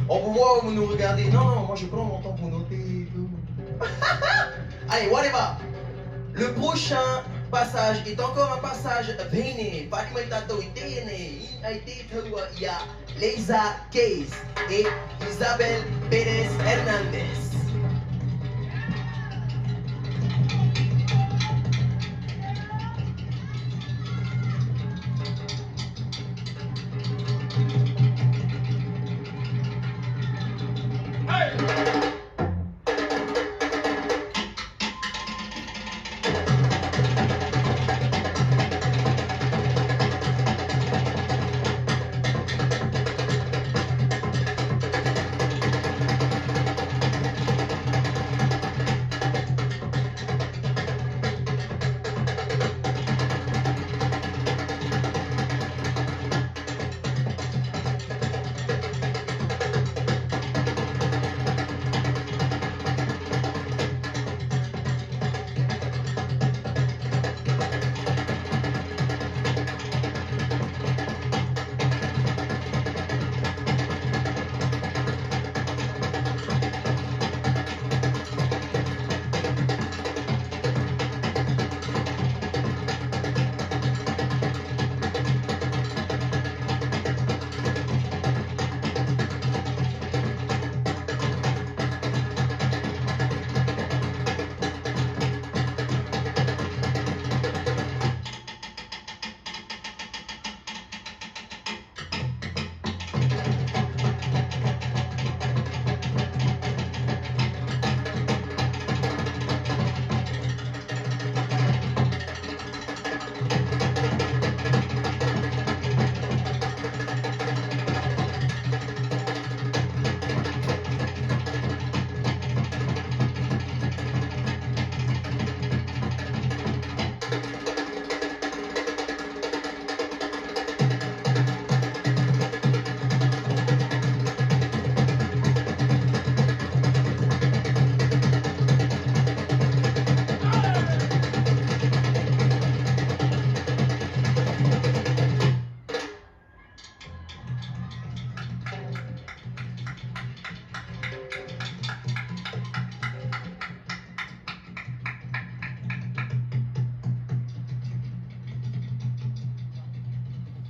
On peut voir, vous nous regardez. Non, non, moi je prends mon temps pour noter et tout. Allez, whatever. Le prochain passage est encore un passage véné. Fatima Tato a été il y a Leiisa et Isabel Perez Hernandez.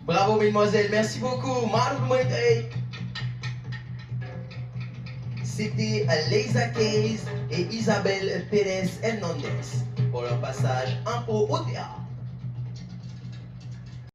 Bravo, mesdemoiselles, merci beaucoup. C'était Leiisa et Isabel Perez Hernandez pour leur passage impro au théâtre.